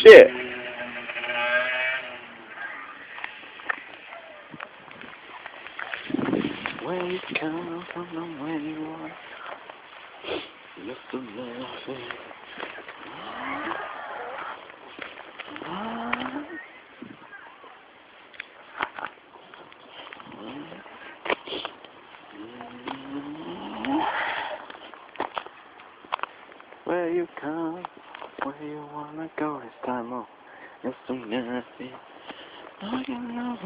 Shit. Where you come from, where you are, just a nothing. Where you come, where you wanna go this time, oh, just a nothing. I can know.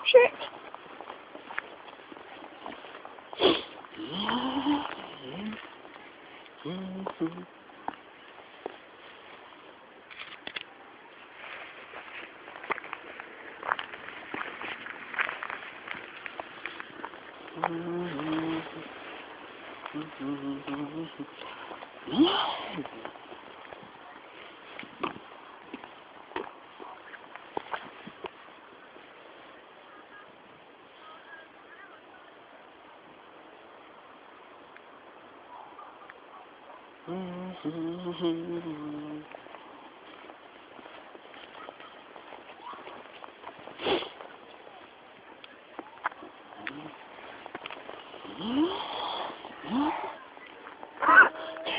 Shit.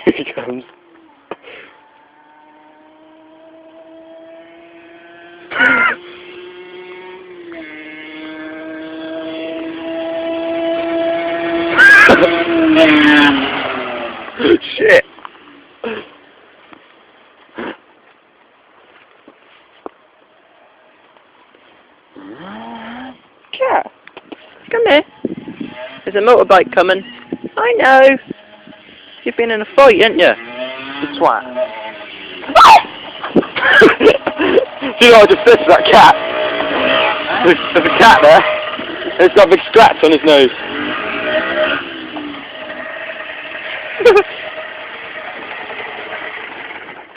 Here he comes. Shit. Cat, come here. There's a motorbike coming. I know. You've been in a fight, haven't you? You twat. Do you know what I just said to that cat? There's a cat there. It's got a big scratch on his nose.